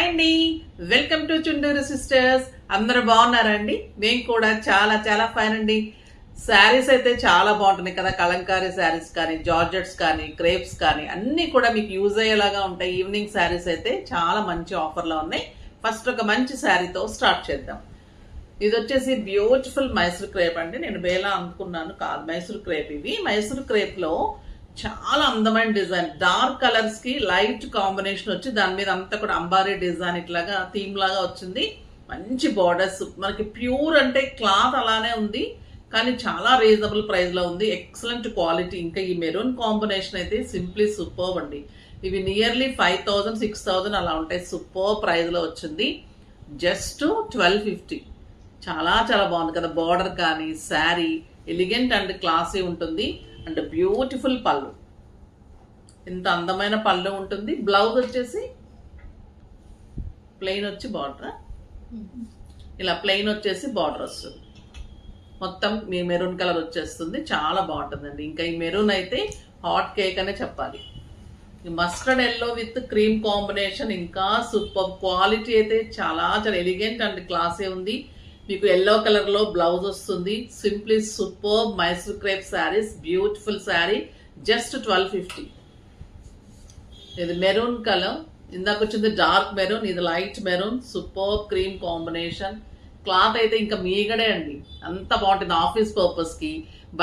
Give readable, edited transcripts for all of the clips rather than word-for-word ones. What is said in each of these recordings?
Hi అండి, welcome to Chunduru sisters. అందరూ బాగున్నారా అండి? మేము కూడా చాలా చాలా ఫైన్ అండి. శారీస్ అయితే చాలా బాగుంటున్నాయి కదా. కలంకారీ శారీస్ కానీ, జార్జెట్స్ కానీ, క్రేప్స్ కానీ అన్నీ కూడా మీకు యూజ్ అయ్యేలాగా ఉంటాయి. ఈవినింగ్ శారీస్ అయితే చాలా మంచి ఆఫర్లో ఉన్నాయి. ఫస్ట్ ఒక మంచి శారీతో స్టార్ట్ చేద్దాం. ఇది వచ్చేసి బ్యూటిఫుల్ మైసూర్ క్రేప్ అండి. నేను బేలా అనుకున్నాను, కాదు మైసూర్ క్రేప్. ఇవి మైసూర్ క్రేప్ లో చాలా అందమైన డిజైన్, డార్క్ కలర్స్ కి లైట్ కాంబినేషన్ వచ్చి దాని మీద అంతా కూడా అంబారీ డిజైన్ ఇట్లాగా థీమ్ లాగా వచ్చింది. మంచి బార్డర్స్, మనకి ప్యూర్ అంటే క్లాత్ అలానే ఉంది కానీ చాలా రీజనబుల్ ప్రైస్ లో ఉంది. Excellent quality. ఇంకా ఈ మెరూన్ కాంబినేషన్ అయితే సింప్లీ సూపర్ అండి. ఇవి నియర్లీ 5,000 6,000 అలా ఉంటాయి. సూపర్ ప్రైస్ లో వచ్చింది. జస్ట్ 1250. చాలా చాలా బాగుంది కదా. బార్డర్ కానీ శారీ ఎలిగెంట్ అండ్ క్లాసీ ఉంటుంది. అండ్ బ్యూటిఫుల్ పళ్ళు, ఇంత అందమైన పళ్ళు ఉంటుంది. బ్లౌజ్ వచ్చేసి ప్లెయిన్ వచ్చి బార్డర్ ఇలా ప్లెయిన్ వచ్చేసి బార్డర్ వస్తుంది. మొత్తం మీ మెరూన్ కలర్ వచ్చేస్తుంది. చాలా బాగుంటుందండి. ఇంకా ఈ మెరూన్ అయితే హాట్ కేక్ అనే చెప్పాలి. Mustard yellow with cream combination ఇంకా సూపర్. క్వాలిటీ అయితే చాలా చాలా ఎలిగెంట్ అండ్ క్లాసీ ఉంది. మీకు ఎల్లో కలర్ లో బ్లౌజ్ వస్తుంది. Simply super Mysore crepe saris. Beautiful sari. Just 1250. ఇది మెరూన్ కలర్, ఇందాక వచ్చింది డార్క్ మెరూన్, ఇది light maroon. Super cream combination. Cloth అయితే ఇంకా మీగడే అండి, అంత బాగుంటుంది. ఆఫీస్ పర్పస్ కి,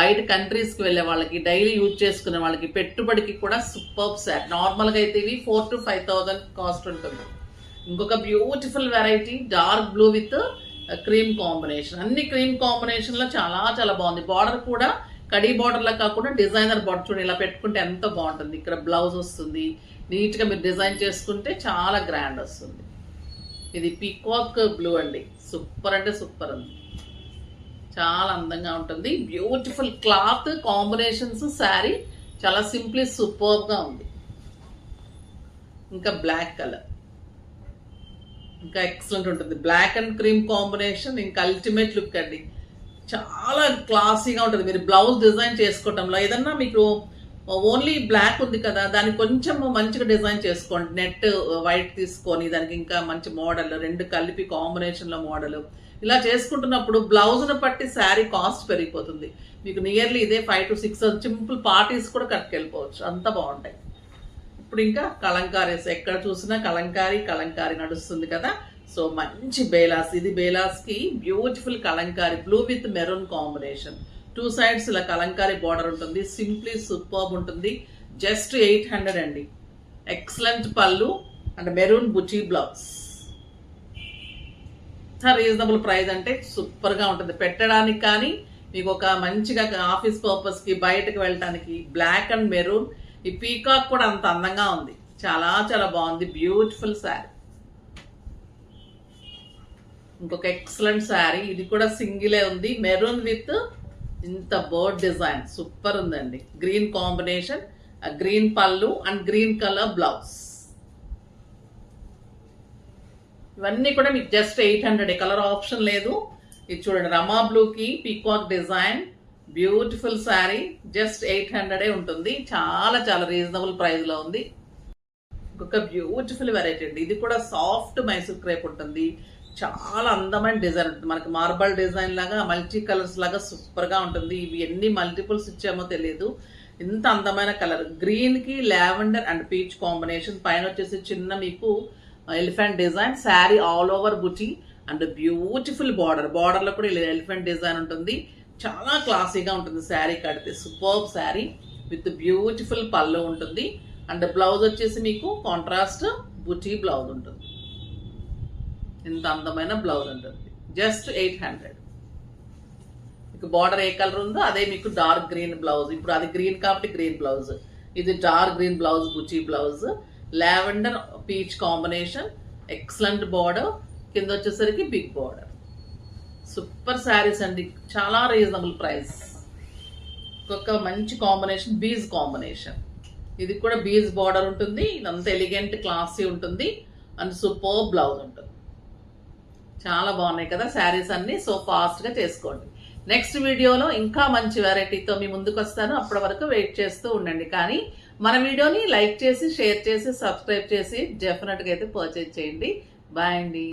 బయట కంట్రీస్ కి వెళ్లే వాళ్ళకి, డైలీ యూజ్ చేసుకునే వాళ్ళకి, పెట్టుబడికి కూడా సూపర్ శారీ. నార్మల్ గా అయితే ఇవి 4,000 to 5,000 కాస్ట్ ఉంటుంది. ఇంకొక beautiful variety dark blue with cream combination. అన్ని క్రీమ్ కాంబినేషన్ లో చాలా చాలా బాగుంది. బార్డర్ కూడా కడీ బార్డర్ లా కాకుండా డిజైనర్ బార్డర్. చూడండి, ఇలా పెట్టుకుంటే ఎంత బాగుంటుంది. ఇక్కడ బ్లౌజ్ వస్తుంది. నీట్ గా మీరు డిజైన్ చేసుకుంటే చాలా గ్రాండ్ వస్తుంది. ఇది పీకాక్ బ్లూ అండి. సూపర్ అంటే సూపర్ ఉంది. చాలా అందంగా ఉంటుంది. Beautiful cloth combinations. శారీ చాలా సింప్లీ సూపర్ గా ఉంది. ఇంకా బ్లాక్ కలర్ ఇంకా ఎక్సలెంట్ ఉంటుంది. బ్లాక్ అండ్ క్రీమ్ కాంబినేషన్ ఇంకా అల్టిమేట్ లుక్ అండి. చాలా క్లాసీగా ఉంటుంది. మీరు బ్లౌజ్ డిజైన్ చేసుకోవటంలో ఏదన్నా మీకు ఓన్లీ బ్లాక్ ఉంది కదా, దాన్ని కొంచెం మంచిగా డిజైన్ చేసుకోండి. నెట్ వైట్ తీసుకొని దానికి ఇంకా మంచి మోడల్, రెండు కలిపి కాంబినేషన్ లో మోడల్ ఇలా చేసుకుంటున్నప్పుడు బ్లౌజ్ ను బట్టి శారీ కాస్ట్ పెరిగిపోతుంది. మీకు నియర్లీ ఇదే 5,000 to 6,000. సింపుల్ పార్టీస్ కూడా కట్టుకెళ్ళిపోవచ్చు, అంత బాగుంటాయి. ఇప్పుడు ఇంకా కలంకారీస్, ఎక్కడ చూసినా కలంకారీ నడుస్తుంది కదా. సో మంచి బేలాస్. ఇది బేలాస్ కి beautiful Kalamkari blue with maroon combination. 2 sides ఇలా కలంకారీ బార్డర్ ఉంటుంది. సింప్లీ సూపర్బ్ ఉంటుంది. జస్ట్ 800 అండి. ఎక్సలెంట్ పళ్ళు అండ్ మెరూన్ బుచీ బ్లౌజ్. రీజనబుల్ ప్రైస్ అంటే సూపర్ గా ఉంటుంది. పెట్టడానికి కానీ మీకు ఒక మంచిగా ఆఫీస్ పర్పస్ కి, బయటకు వెళ్ళటానికి. Black and maroon. ఈ పీకాక్ కూడా అంత అందంగా ఉంది. చాలా చాలా బాగుంది. బ్యూటిఫుల్ శారీ. ఇంకొక ఎక్సలెంట్ శారీ. ఇది కూడా సింగిలే ఉంది. మెరూన్ విత్ ఇంత బర్డ్ డిజైన్. సూపర్ ఉందండి. Green combination, green pallu and green colour blouse. ఇవన్నీ కూడా మీకు జస్ట్ 800. కలర్ ఆప్షన్ లేదు. ఇది చూడండి, రమా బ్లూ కి peacock design. Beautiful sari. Just 800 ఉంటుంది. చాలా చాలా రీజనబుల్ ప్రైస్ లో ఉంది. ఇంకొక బ్యూటిఫుల్ వెరైటీ అండి. ఇది కూడా సాఫ్ట్ మైసూర్ క్రేప్ ఉంటుంది. చాలా అందమైన డిజైన్ ఉంటుంది. మనకి మార్బల్ డిజైన్ లాగా, మల్టీ కలర్స్ లాగా సూపర్ గా ఉంటుంది. ఇవి ఎన్ని మల్టిపుల్స్ ఇచ్చామో తెలియదు. ఇంత అందమైన కలర్. గ్రీన్ కి లావెండర్ అండ్ పీచ్ కాంబినేషన్. పైన వచ్చేసి చిన్న మీకు elephant design. Sari all over buti and beautiful border. Border లో కూడా ఎలిఫెంట్ డిజైన్ ఉంటుంది. చాలా క్లాసీగా ఉంటుంది. శారీ కడితే సూపర్ శారీ విత్ బ్యూటిఫుల్ పళ్ళు ఉంటుంది. అండ్ బ్లౌజ్ వచ్చేసి మీకు కాంట్రాస్ట్ బుటీ బ్లౌజ్ ఉంటుంది. ఇంత అందమైన బ్లౌజ్ ఉంటుంది. జస్ట్ 800. మీకు బార్డర్ ఏ కలర్ ఉందో అదే మీకు డార్క్ గ్రీన్ బ్లౌజ్. ఇప్పుడు అది గ్రీన్ కాబట్టి గ్రీన్ బ్లౌజ్. ఇది డార్క్ గ్రీన్ బ్లౌజ్, బుటీ blouse. Lavender peach combination. Excellent border. కింద వచ్చేసరికి బిగ్ బార్డర్. సూపర్ శారీస్ అండి. చాలా రీజనబుల్ ప్రైస్. ఒక మంచి కాంబినేషన్ బీజ్ కాంబినేషన్. ఇది కూడా బీజ్ బార్డర్ ఉంటుంది. ఇదంతా ఎలిగెంట్ క్లాసీ ఉంటుంది. అండ్ సూపర్ బ్లౌజ్ ఉంటుంది. చాలా బాగున్నాయి కదా శారీస్ అన్ని. సో ఫాస్ట్ గా చేసుకోండి. నెక్స్ట్ వీడియోలో ఇంకా మంచి వెరైటీతో మీ ముందుకు వస్తాను. అప్పటి వరకు వెయిట్ చేస్తూ ఉండండి. కానీ మన వీడియోని లైక్ చేసి షేర్ చేసి సబ్స్క్రైబ్ చేసి డెఫినెట్గా అయితే పర్చేజ్ చేయండి. బాయ్ అండి.